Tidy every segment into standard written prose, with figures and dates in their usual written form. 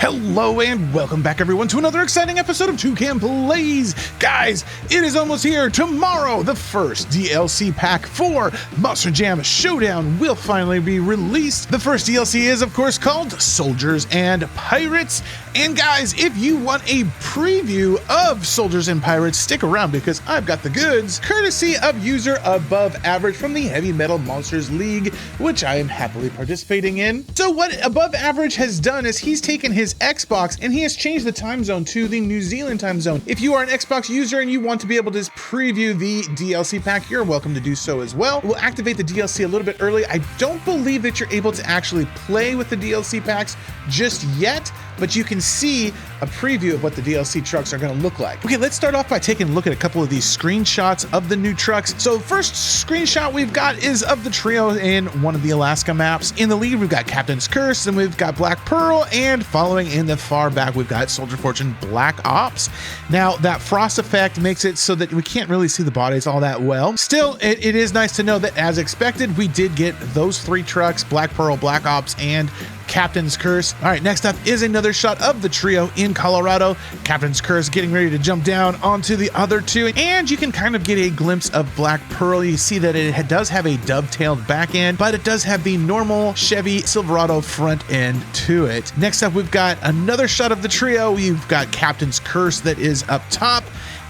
Hello and welcome back everyone to another exciting episode of Toucan Plays. Guys, it is almost here. Tomorrow, the first DLC pack for Monster Jam Showdown will finally be released. The first DLC is of course called Soldiers and Pirates. And guys, if you want a preview of Soldiers and Pirates, stick around because I've got the goods, courtesy of user Above Average from the Heavy Metal Monsters League, which I am happily participating in. So what Above Average has done is he's taken his Xbox and he has changed the time zone to the New Zealand time zone. If you are an Xbox user and you want to be able to preview the DLC pack, you're welcome to do so as well. We'll activate the DLC a little bit early. I don't believe that you're able to actually play with the DLC packs just yet, but you can see a preview of what the DLC trucks are going to look like. Okay, let's start off by taking a look at a couple of these screenshots of the new trucks. So first screenshot we've got is of the trio in one of the Alaska maps. In the lead, we've got Captain's Curse, and we've got Black Pearl, and following in the far back, we've got Soldier Fortune Black Ops. Now, that frost effect makes it so that we can't really see the bodies all that well. Still, it is nice to know that, as expected, we did get those three trucks, Black Pearl, Black Ops, and Captain's Curse. All right, next up is another shot of the trio in Colorado. Captain's Curse getting ready to jump down onto the other two, and you can kind of get a glimpse of Black Pearl. You see that it does have a dovetailed back end, but it does have the normal Chevy Silverado front end to it. Next up, we've got another shot of the trio. We've got Captain's Curse that is up top,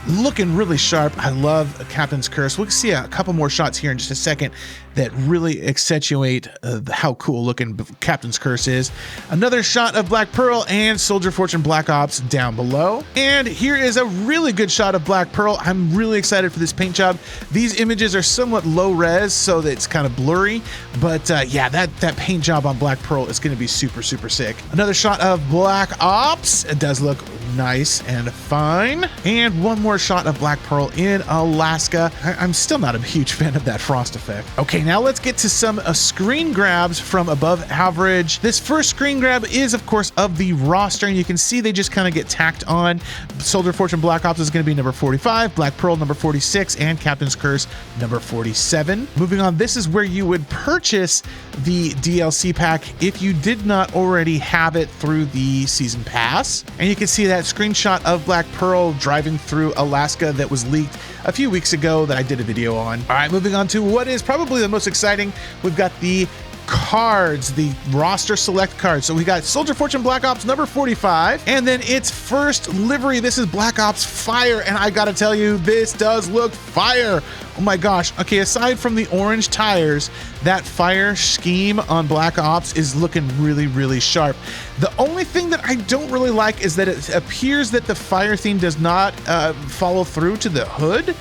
looking really sharp. I love Captain's Curse. We'll see a couple more shots here in just a second that really accentuate how cool looking Captain's Curse is. Another shot of Black Pearl and Soldier Fortune Black Ops down below. And here is a really good shot of Black Pearl. I'm really excited for this paint job. These images are somewhat low res, so that it's kind of blurry, but yeah, that paint job on Black Pearl is going to be super, super sick. Another shot of Black Ops. It does look nice and fine. And one more shot of Black Pearl in Alaska. I'm still not a huge fan of that frost effect. Okay, now let's get to some screen grabs from Above Average. This first screen grab is, of course, of the roster, and you can see they just kind of get tacked on. Soldier Fortune Black Ops is going to be number 45, Black Pearl number 46, and Captain's Curse number 47. Moving on, this is where you would purchase the DLC pack if you did not already have it through the season pass. And you can see that screenshot of Black Pearl driving through Alaska that was leaked a few weeks ago that I did a video on. All right, moving on to what is probably the most exciting. We've got the cards, the roster select cards. So we got Soldier Fortune Black Ops number 45, and then its first livery. This is Black Ops Fire, and I gotta tell you, this does look fire. Oh my gosh. Okay, aside from the orange tires, that fire scheme on Black Ops is looking really, really sharp. The only thing that I don't really like is that it appears that the fire theme does not follow through to the hood.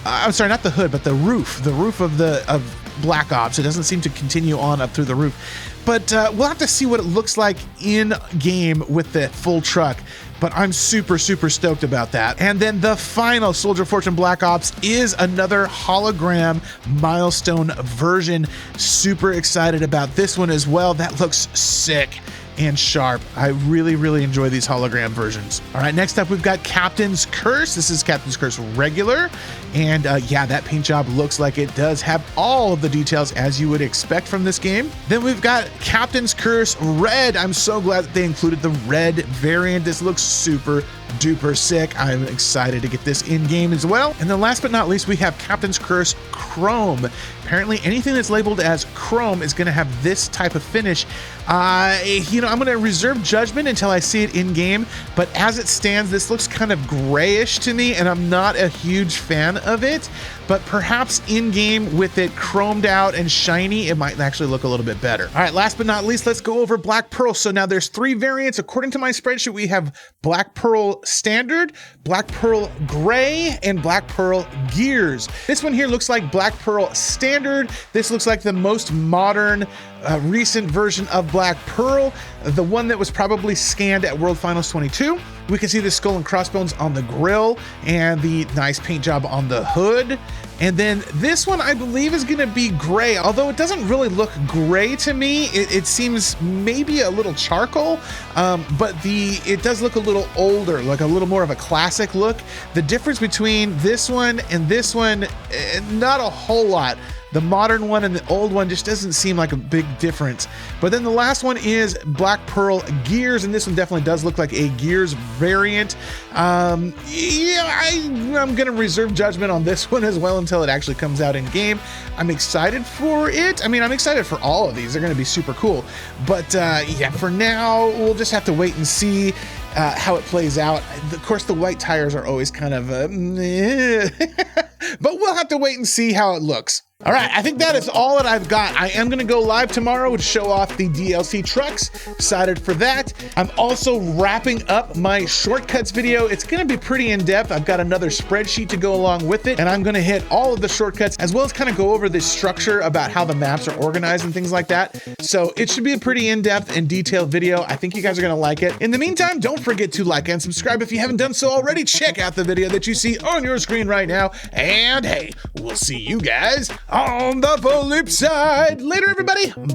I'm sorry, not the hood, but the roof of Black Ops. It doesn't seem to continue on up through the roof, but we'll have to see what it looks like in game with the full truck. But I'm super, super stoked about that. And then the final Soldier Fortune Black Ops is another hologram milestone version. Super excited about this one as well. That looks sick and sharp. I really, really enjoy these hologram versions. All right, next up, we've got Captain's Curse. This is Captain's Curse regular. And yeah, that paint job looks like it does have all of the details as you would expect from this game. Then we've got Captain's Curse Red. I'm so glad that they included the red variant. This looks super duper sick. I'm excited to get this in game as well. And then last but not least, we have Captain's Curse Chrome. Apparently anything that's labeled as Chrome is going to have this type of finish. You know, I'm going to reserve judgment until I see it in game, but as it stands, this looks kind of grayish to me, and I'm not a huge fan of it. But perhaps in game with it chromed out and shiny, it might actually look a little bit better. All right, last but not least, let's go over Black Pearl. So now there's three variants. According to my spreadsheet, we have Black Pearl Standard, Black Pearl Gray, and Black Pearl Gears. This one here looks like Black Pearl Standard. This looks like the most modern, recent version of Black Pearl, the one that was probably scanned at World Finals 22. We can see the skull and crossbones on the grill and the nice paint job on the hood. And then this one I believe is going to be gray, although it doesn't really look gray to me. It seems maybe a little charcoal, but it does look a little older, like a little more of a classic look. The difference between this one and this one, not a whole lot. The modern one and the old one just doesn't seem like a big difference. But then the last one is Black Pearl Gears, and this one definitely does look like a Gears variant. Yeah, I'm gonna reserve judgment on this one as well until it actually comes out in game. I'm excited for it. I mean, I'm excited for all of these. They're gonna be super cool. But yeah, for now, we'll just have to wait and see how it plays out. Of course, the white tires are always kind of but we'll have to wait and see how it looks. All right, I think that is all that I've got. I am gonna go live tomorrow to show off the DLC trucks. Excited for that. I'm also wrapping up my shortcuts video. It's gonna be pretty in-depth. I've got another spreadsheet to go along with it, and I'm gonna hit all of the shortcuts as well as kind of go over this structure about how the maps are organized and things like that. So it should be a pretty in-depth and detailed video. I think you guys are gonna like it. In the meantime, don't forget to like and subscribe if you haven't done so already. Check out the video that you see on your screen right now. And hey, we'll see you guys on the flip side. Later, everybody. Bye.